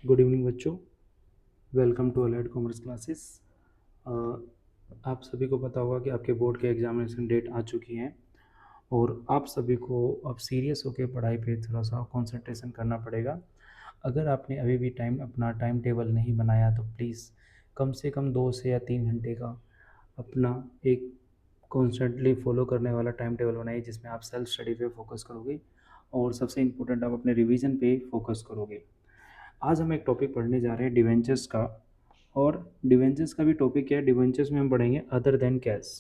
Good evening बच्चों, welcome to allied commerce classes. आप सभी को पता होगा कि आपके बोर्ड के एग्जामिनेशन डेट आ चुकी हैं और आप सभी को अब सीरियस होकर पढ़ाई पे थोड़ा सा कंसंट्रेशन करना पड़ेगा। अगर आपने अभी भी अपना टाइम टेबल नहीं बनाया तो प्लीज़ कम से कम 2 से या 3 घंटे का अपना एक कॉन्स्टेंटली फॉलो करने वाला टाइम टेबल बनाइए, जिसमें आप सेल्फ स्टडी पे फोकस करोगे और सबसे इम्पोर्टेंट आप अपने रिवीजन पे फोकस करोगे। आज हम एक टॉपिक पढ़ने जा रहे हैं डिवेंचर्स का, और डिवेंचर्स का भी टॉपिक क्या है, डिवेंचर्स में हम पढ़ेंगे other than cash.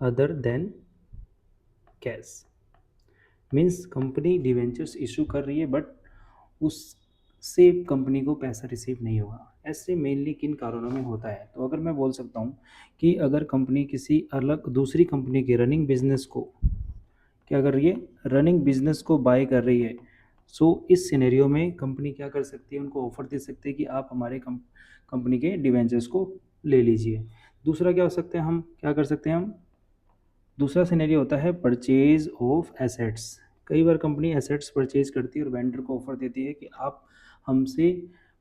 Other than cash means company debentures issue कर रही है बट उससे कंपनी को पैसा रिसीव नहीं होगा। ऐसे मेनली किन कारणों में होता है? तो अगर मैं बोल सकता हूँ कि अगर कंपनी किसी अलग दूसरी कंपनी के रनिंग बिजनेस को क्या कर रही है, रनिंग बिजनेस को बाय कर रही है, सो इस सिनेरियो में कंपनी क्या कर सकती है, उनको ऑफर दे सकती है कि आप हमारे कंपनी के डिवेंचर्स को ले लीजिए। दूसरा क्या हो सकता है, हम क्या कर सकते हैं, हम दूसरा सिनेरियो होता है परचेज ऑफ एसेट्स। कई बार कंपनी एसेट्स परचेज करती है और वेंडर को ऑफर देती है कि आप हमसे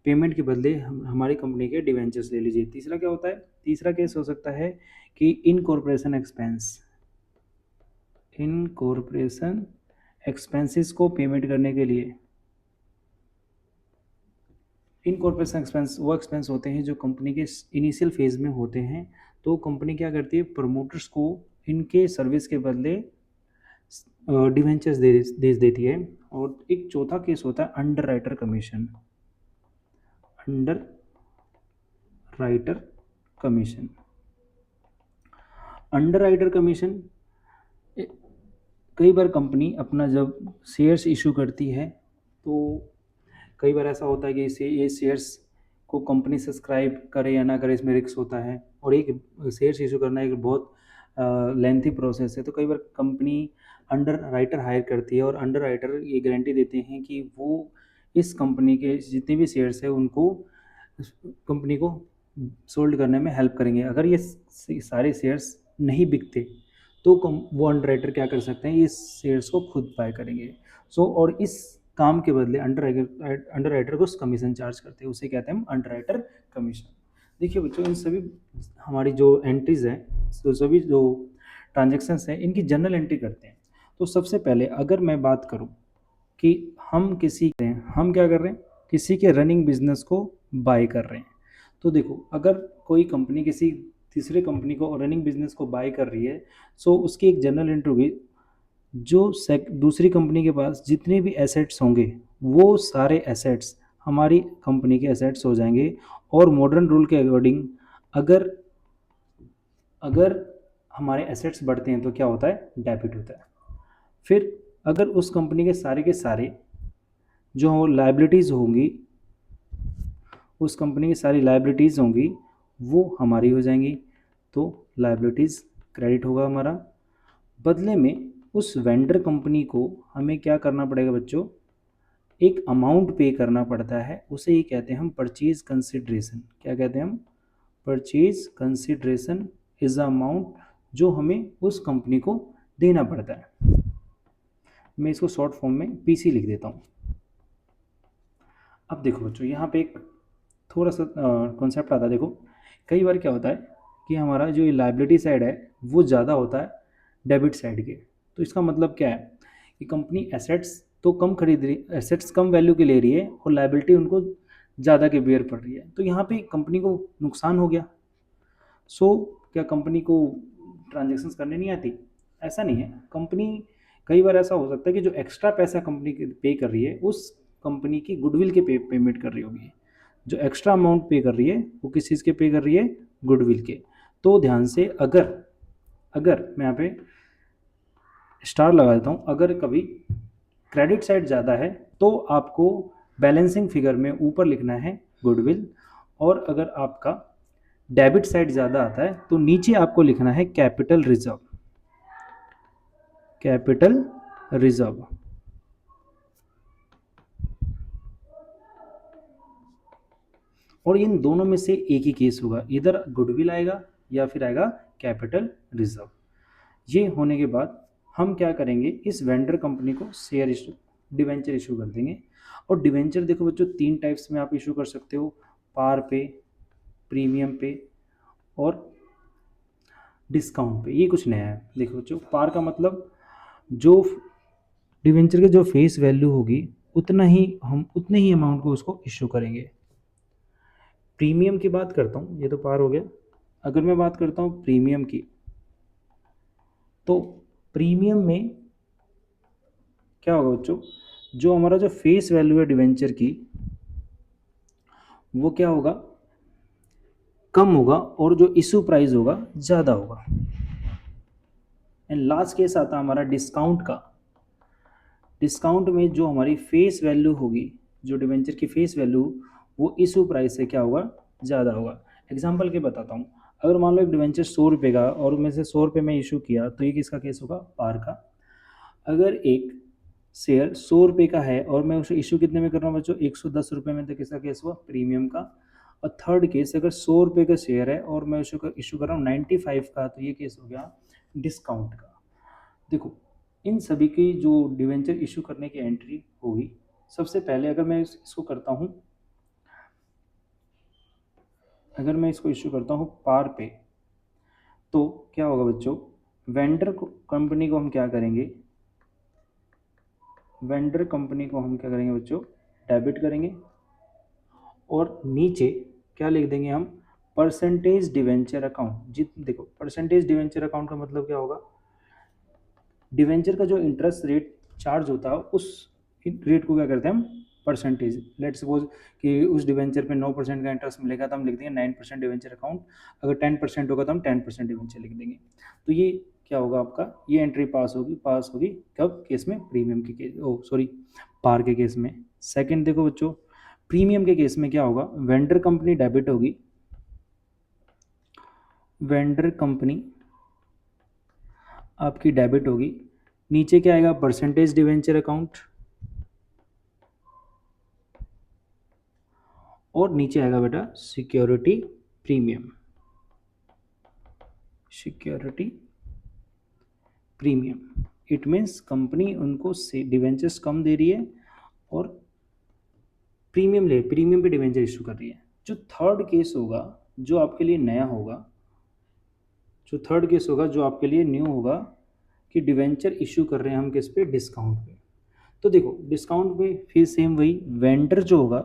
पेमेंट के बदले हमारी कंपनी के डिवेंचर्स ले लीजिए। तीसरा क्या होता है, तीसरा केस हो सकता है कि इनकॉर्पोरेशन एक्सपेंस, इनकॉर्पोरेशन एक्सपेंसेस को पेमेंट करने के लिए। इनकॉर्पोरेशन एक्सपेंस वो एक्सपेंस होते हैं जो कंपनी के इनिशियल फेज में होते हैं, तो कंपनी क्या करती है, प्रमोटर्स को इनके सर्विस के बदले डिवेंचर्स दे देती है। और एक चौथा केस होता है under writer commission. Under writer commission, under writer commission कई बार कंपनी अपना जब शेयर्स इशू करती है तो कई बार ऐसा होता है कि ये शेयर्स को कंपनी सब्सक्राइब करे या ना करे, इसमें रिस्क होता है। और एक शेयर्स इशू करना एक बहुत लेंथी प्रोसेस है, तो कई बार कंपनी अंडर राइटर हायर करती है और अंडर राइटर ये गारंटी देते हैं कि वो इस कंपनी के जितने भी शेयर्स हैं उनको कंपनी को सोल्ड करने में हेल्प करेंगे। अगर ये सारे शेयर्स नहीं बिकते तो वो अंडर राइटर क्या कर सकते हैं, इस शेयर्स को खुद बाय करेंगे। और इस काम के बदले अंडर राइटर को कमीशन चार्ज करते हैं, उसे कहते हैं हम अंडर राइटर कमीशन। देखिए बच्चों, इन सभी हमारी जो एंट्रीज हैं, तो सभी जो ट्रांजेक्शन्स हैं, इनकी जनरल एंट्री करते हैं। तो सबसे पहले अगर मैं बात करूं कि हम क्या कर रहे हैं, किसी के रनिंग बिजनेस को बाय कर रहे हैं, तो देखो अगर कोई कंपनी किसी तीसरे कंपनी को रनिंग बिजनेस को बाय कर रही है, सो उसकी एक जनरल एंट्री होगी, जो दूसरी कंपनी के पास जितने भी एसेट्स होंगे वो सारे एसेट्स हमारी कंपनी के एसेट्स हो जाएंगे। और मॉडर्न रूल के अकॉर्डिंग अगर अगर हमारे एसेट्स बढ़ते हैं तो क्या होता है, डेबिट होता है। फिर अगर उस कंपनी के सारे जो लाइबिलिटीज़ होंगी, उस कंपनी की सारी लाइबिलिटीज़ होंगी वो हमारी हो जाएंगी, तो लाइबिलिटीज़ क्रेडिट होगा हमारा। बदले में उस वेंडर कंपनी को हमें क्या करना पड़ेगा बच्चों, एक अमाउंट पे करना पड़ता है, उसे ही कहते हैं हम परचेज कंसिडरेशन। क्या कहते हैं हम, purchase consideration is a amount जो हमें उस कंपनी को देना पड़ता है। मैं इसको शॉर्ट फॉर्म में पीसी लिख देता हूँ। अब देखो बच्चों, यहाँ पे एक थोड़ा सा कॉन्सेप्ट आता है। देखो कई बार क्या होता है कि हमारा जो ये लाइबिलिटी साइड है वो ज़्यादा होता है डेबिट साइड के। तो इसका मतलब क्या है कि कंपनी एसेट्स तो कम खरीद रही, एसेट्स कम वैल्यू के ले रही है और लाइबिलिटी उनको ज़्यादा के बेयर पड़ रही है, तो यहाँ पे कंपनी को नुकसान हो गया। क्या कंपनी को ट्रांजेक्शन्स करने नहीं आती? ऐसा नहीं है। कंपनी कई बार ऐसा हो सकता है कि जो एक्स्ट्रा पैसा कंपनी पे कर रही है उस कंपनी की गुडविल के पेमेंट कर रही होगी। जो एक्स्ट्रा अमाउंट पे कर रही है वो किस चीज़ के पे कर रही है, गुडविल के। तो ध्यान से, अगर अगर मैं यहाँ पे स्टार लगा देता हूँ, अगर कभी क्रेडिट साइड ज़्यादा है तो आपको बैलेंसिंग फिगर में ऊपर लिखना है गुडविल, और अगर आपका डेबिट साइड ज़्यादा आता है तो नीचे आपको लिखना है कैपिटल रिजर्व। Capital reserve. और इन दोनों में से एक ही केस होगा, इधर गुडविल आएगा या फिर आएगा कैपिटल रिजर्व। ये होने के बाद हम क्या करेंगे, इस वेंडर कंपनी को शेयर डिवेंचर इशू कर देंगे। और डिवेंचर देखो बच्चों 3 टाइप्स में आप इशू कर सकते हो, पार पे, प्रीमियम पे और डिस्काउंट पे। ये कुछ नया है। देखो बच्चों, पार का मतलब जो डिवेंचर की जो फेस वैल्यू होगी हम उतने ही अमाउंट को उसको इशू करेंगे। प्रीमियम की बात करता हूँ, ये तो पार हो गया। अगर मैं बात करता हूँ प्रीमियम की, तो प्रीमियम में क्या होगा बच्चों, जो हमारा जो फेस वैल्यू है डिवेंचर की, वो क्या होगा, कम होगा, और जो इशू प्राइस होगा ज़्यादा होगा। एंड लास्ट केस आता हमारा डिस्काउंट का। डिस्काउंट में जो हमारी फेस वैल्यू होगी, जो डिवेंचर की फेस वैल्यू, वो इशू प्राइस से क्या होगा, ज़्यादा होगा। एग्जाम्पल के बताता हूँ। अगर मान लो एक डिवेंचर 100 रुपये का और मैं से 100 रुपये में इशू किया, तो ये किसका केस होगा, पार का। अगर एक शेयर 100 रुपये का है और मैं उसे इशू कितने में कर रहा हूँ बच्चों, 110 रुपये में, तो किसका केस हुआ, प्रीमियम का। और थर्ड केस, अगर 100 रुपये का शेयर है और मैं इशू कर रहा हूँ 95 का, तो ये केस हो गया डिस्काउंट का। देखो, इन सभी की जो डिवेंचर इशू करने की एंट्री होगी, सबसे पहले अगर मैं इसको करता हूँ, अगर मैं इसको इशू करता हूँ पार पे, तो क्या होगा बच्चों, वेंडर कंपनी को हम क्या करेंगे, वेंडर कंपनी को हम क्या करेंगे बच्चों, डेबिट करेंगे। और नीचे क्या लिख देंगे हम, परसेंटेज डिवेंचर अकाउंट। जित देखो, परसेंटेज डिवेंचर अकाउंट का मतलब क्या होगा, डिवेंचर का जो इंटरेस्ट रेट चार्ज होता है, उस रेट को क्या करते हैं हम, परसेंटेज। लेट सपोज कि उस डिवेंचर पे 9% का इंटरेस्ट मिलेगा, तो हम लिख देंगे 9% डिवेंचर अकाउंट। अगर 10% होगा तो हम 10% डिवेंचर लिख देंगे। तो ये क्या होगा आपका, ये एंट्री पास होगी कब, केस में, प्रीमियम के केस, ओ सॉरी, पार के केस में। सेकंड देखो बच्चों, प्रीमियम के केस में क्या होगा, वेंडर कंपनी डेबिट होगी, वेंडर कंपनी आपकी डेबिट होगी। नीचे क्या आएगा, परसेंटेज डिवेंचर अकाउंट, और नीचे आएगा बेटा security premium, security premium. It means company उनको डिवेंचर्स कम दे रही है और प्रीमियम पे डिवेंचर इशू कर रही है। जो थर्ड केस होगा, जो आपके लिए नया होगा, जो थर्ड केस होगा जो आपके लिए न्यू होगा, कि डिवेंचर इशू कर रहे हैं हम किस पे, डिस्काउंट पे। तो देखो, डिस्काउंट पे फिर सेम वही, वेंडर जो होगा,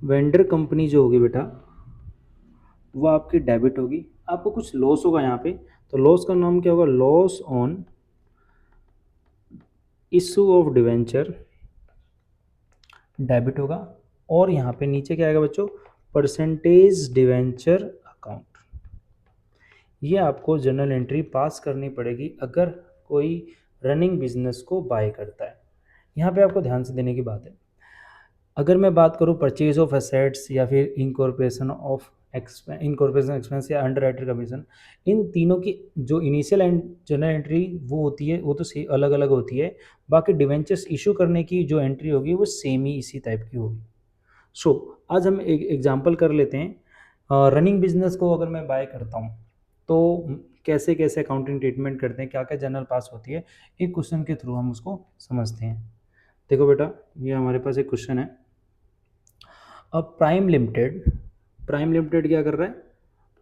वेंडर कंपनी जो होगी बेटा, वो आपकी डेबिट होगी। आपको कुछ लॉस होगा यहाँ पे, तो लॉस का नाम क्या होगा, loss on issue of debenture, debit होगा। और यहाँ पे नीचे क्या आएगा बच्चों, परसेंटेज डिवेंचर अकाउंट। ये आपको जर्नल एंट्री पास करनी पड़ेगी अगर कोई रनिंग बिजनेस को बाय करता है। यहाँ पे आपको ध्यान से देने की बात है, अगर मैं बात करूँ परचेज ऑफ एसेट्स या फिर इनकॉर्पोरेशन एक्सपेंस या अंडर राइटर कमीशन, इन तीनों की जो इनिशियल एंड जनरल एंट्री वो होती है, वो तो अलग अलग होती है। बाकी डिवेंचर्स इशू करने की जो एंट्री होगी वो सेम ही इसी टाइप की होगी। सो आज हम एक एग्जांपल कर लेते हैं। रनिंग बिजनेस को अगर मैं बाय करता हूँ, तो कैसे कैसे अकाउंटिंग ट्रीटमेंट करते हैं, क्या क्या जर्नल पास होती है, एक क्वेश्चन के थ्रू हम उसको समझते हैं। देखो बेटा, ये हमारे पास एक क्वेश्चन है। अब प्राइम लिमिटेड क्या कर रहा है,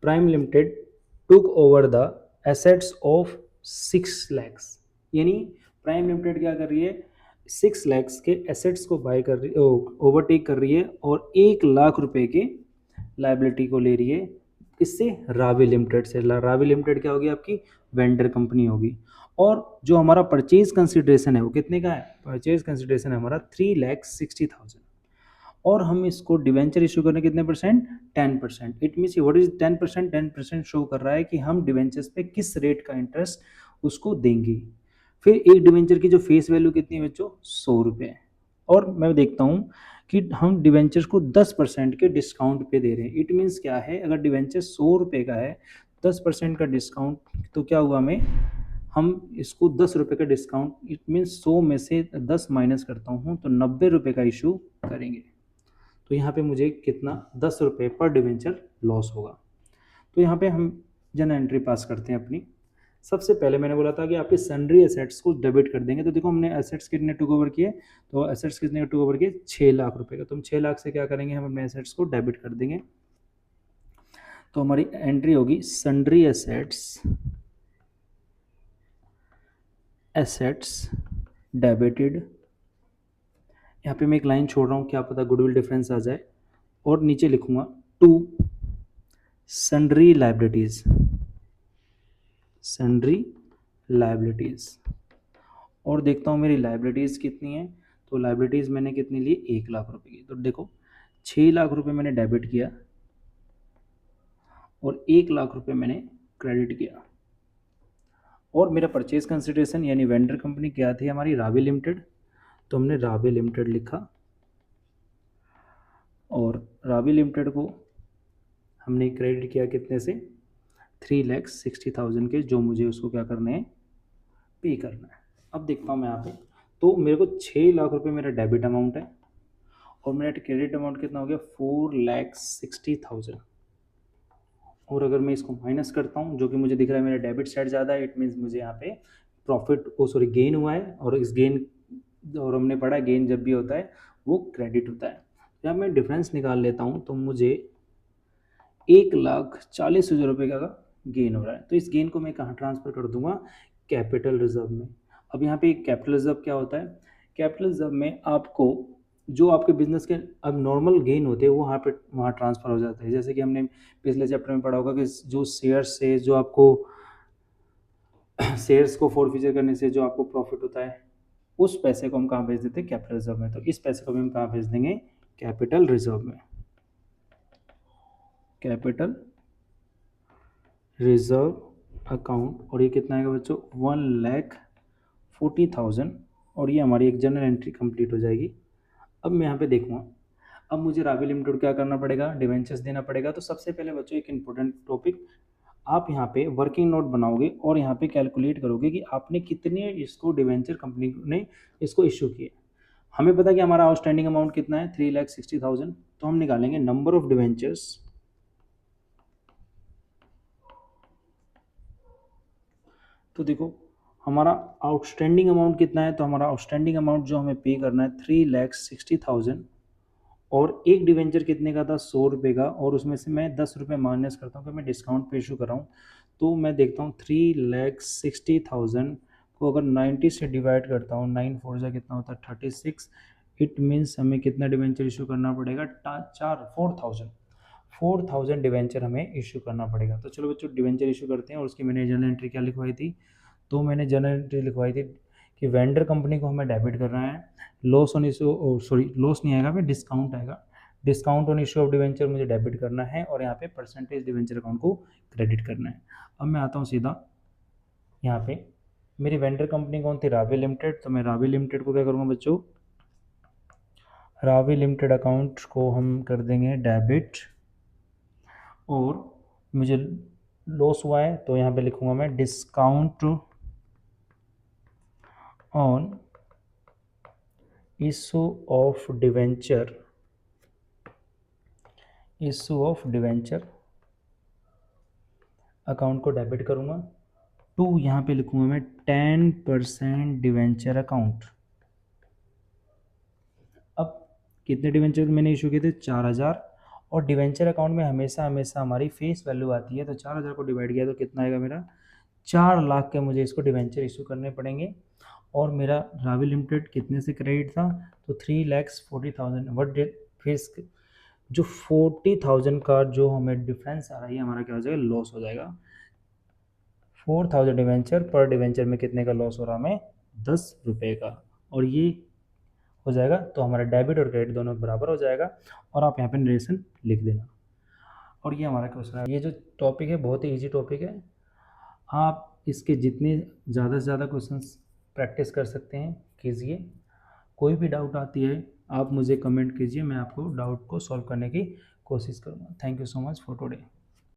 prime limited took over the assets of 6 lakhs। यानी प्राइम लिमिटेड क्या कर रही है, 6 lakhs के एसेट्स को बाय कर रही, ओवरटेक कर रही है, और 1 लाख रुपए के लाइबिलिटी को ले रही है। इससे रावी लिमिटेड से। रावी लिमिटेड क्या होगी, आपकी वेंडर कंपनी होगी। और जो हमारा परचेज कंसिडरेशन है वो कितने का है, परचेज कंसिडरेशन है हमारा 3,60,000। और हम इसको डिवेंचर इशू करने कितने percent, 10%। It means what is 10%, 10% show कर रहा है कि हम डिवेंचर्स पे किस रेट का इंटरेस्ट उसको देंगे। फिर एक डिवेंचर की जो फेस वैल्यू कितनी है बच्चों, 100 रुपये। और मैं देखता हूँ कि हम डिवेंचर्स को 10% के डिस्काउंट पे दे रहे हैं। इट मीन्स क्या है, अगर डिवेंचर 100 रुपये का है, 10% का डिस्काउंट, तो क्या हुआ, हमें हम इसको 10 रुपये का डिस्काउंट, इट मीन्स 100 में से 10 माइनस करता हूँ तो 90 रुपये का इशू करेंगे। तो यहाँ पे मुझे कितना, 10 रुपये पर डिवेंचर लॉस होगा। तो यहाँ पे हम जनरल एंट्री पास करते हैं अपनी। सबसे पहले मैंने बोला था कि आपके सन्ड्री एसेट्स को डेबिट कर देंगे। तो देखो हमने एसेट्स कितने टू ओवर किए, तो एसेट्स कितने टू ओवर किए 6 लाख रुपए का। तो हम 6 लाख से क्या करेंगे, हम अपने एसेट्स को डेबिट कर देंगे। तो हमारी एंट्री होगी सन्ड्री एसेट्स डेबिटेड। यहाँ पे मैं एक लाइन छोड़ रहा हूँ, क्या पता गुडविल डिफरेंस आ जाए, और नीचे लिखूंगा to sundry liabilities, sundry liabilities. और देखता हूँ मेरी लाइबिलिटीज़ कितनी है। तो लाइबिलिटीज़ मैंने कितनी ली, 1 लाख रुपए की। तो देखो 6 लाख रुपए मैंने डेबिट किया और 1 लाख रुपए मैंने क्रेडिट किया। और मेरा परचेज कंसिडरेशन यानी वेंडर कंपनी क्या थी हमारी, रावी लिमिटेड। तो हमने रावी लिमिटेड लिखा और रावी लिमिटेड को हमने क्रेडिट किया कितने से, 3,60,000 के, जो मुझे उसको क्या करना है, पे करना है। अब देखता हूँ मैं यहाँ पे, तो मेरे को 6 लाख रुपए मेरा डेबिट अमाउंट है और मेरा क्रेडिट अमाउंट कितना हो गया, 4,60,000। और अगर मैं इसको माइनस करता हूँ, जो कि मुझे दिख रहा है मेरा डेबिट साइड ज़्यादा है, इट मीन्स मुझे यहाँ पे गेन हुआ है। और इस गेन, और हमने पढ़ा गेन जब भी होता है वो क्रेडिट होता है। जब मैं डिफरेंस निकाल लेता हूँ तो मुझे 1,40,000 रुपये का गेन हो रहा है। तो इस गेन को मैं कहाँ ट्रांसफ़र कर दूंगा, कैपिटल रिजर्व में। अब यहाँ पे कैपिटल रिजर्व क्या होता है, कैपिटल रिजर्व में आपको जो आपके बिजनेस के अब नॉर्मल गेन होते हैं वो वहाँ ट्रांसफ़र हो जाता है। जैसे कि हमने पिछले चैप्टर में पढ़ा होगा कि जो शेयर्स से जो आपको शेयर्स को फोरफीचर करने से जो आपको प्रॉफिट होता है, उस पैसे को हम कहाँ भेज देते हैं, कैपिटल रिजर्व में। तो इस पैसे को भी हम कहाँ भेज देंगे, कैपिटल रिजर्व में, कैपिटल रिजर्व अकाउंट। और ये कितना आएगा बच्चों, 1,40,000। और ये हमारी एक जनरल एंट्री कंप्लीट हो जाएगी। अब मैं यहाँ पे देखूँगा, अब मुझे रावी लिमिटेड क्या करना पड़ेगा, डिवेंचर्स देना पड़ेगा। तो सबसे पहले बच्चों एक इंपॉर्टेंट टॉपिक, आप यहाँ पे वर्किंग नोट बनाओगे और यहाँ पे कैलकुलेट करोगे कि आपने कितने इसको डिवेंचर कंपनी ने इसको इश्यू किए। हमें पता कि हमारा आउटस्टैंडिंग अमाउंट कितना है, 3,60,000। तो हम निकालेंगे नंबर ऑफ डिवेंचर्स। तो देखो हमारा आउटस्टैंडिंग अमाउंट कितना है, तो हमारा आउटस्टैंडिंग अमाउंट जो हमें पे करना है 3,60,000। और एक डिवेंचर कितने का था, 100 रुपये का। और उसमें से मैं 10 रुपये माइनस करता हूँ कि मैं डिस्काउंट पे इशू कर रहा हूँ। तो मैं देखता हूँ 3,60,000 को अगर 90 से डिवाइड करता हूँ, 9 4 जा कितना होता है 36। इट मीन्स हमें कितना डिवेंचर इशू करना पड़ेगा, 4,000 डिवेंचर हमें इशू करना पड़ेगा। तो चलो बच्चों डिवेंचर इशू करते हैं। और उसकी मैंने जनरल एंट्री क्या लिखवाई थी, तो मैंने जनरल एंट्री लिखवाई थी कि वेंडर कंपनी को हमें डेबिट करना है, loss on issue, sorry loss नहीं आएगा, फिर डिस्काउंट आएगा, discount on issue of debenture मुझे डेबिट करना है और यहाँ पे परसेंटेज डिवेंचर अकाउंट को क्रेडिट करना है। अब मैं आता हूँ सीधा यहाँ पे, मेरी वेंडर कंपनी कौन थी, रावी लिमिटेड। तो मैं रावी लिमिटेड को क्या करूँगा बच्चों, रावी लिमिटेड अकाउंट को हम कर देंगे डेबिट। और मुझे लॉस हुआ है तो यहाँ पे लिखूँगा मैं discount on issue of debenture, issue of debenture account को डेबिट करूँगा। टू यहाँ पे लिखूँगा मैं 10% डिवेंचर अकाउंट। अब कितने डिवेंचर मैंने इशू किए थे, 4,000। और डिवेंचर अकाउंट में हमेशा हमेशा हमारी फेस वैल्यू आती है। तो 4,000 को डिवाइड किया तो कितना आएगा मेरा, 4 लाख के मुझे इसको डिवेंचर इशू करने पड़ेंगे। और मेरा रावी लिमिटेड कितने से क्रेडिट था, तो 3,40,000। वट फिर जो 40,000 का जो हमें डिफरेंस आ रहा है हमारा क्या हो जाएगा, लॉस हो जाएगा। 4,000 डिवेंचर पर डिवेंचर में कितने का लॉस हो रहा है हमें, 10 रुपये का। और ये हो जाएगा तो हमारा डेबिट और क्रेडिट दोनों बराबर हो जाएगा। और आप यहाँ पे नरेशन लिख देना। और ये हमारा क्वेश्चन है। ये जो टॉपिक है बहुत ही ईजी टॉपिक है, आप इसके जितने ज़्यादा से ज़्यादा क्वेश्चंस प्रैक्टिस कर सकते हैं कीजिए। कोई भी डाउट आती है आप मुझे कमेंट कीजिए, मैं आपको डाउट को सॉल्व करने की कोशिश करूँगा। Thank you so much for today.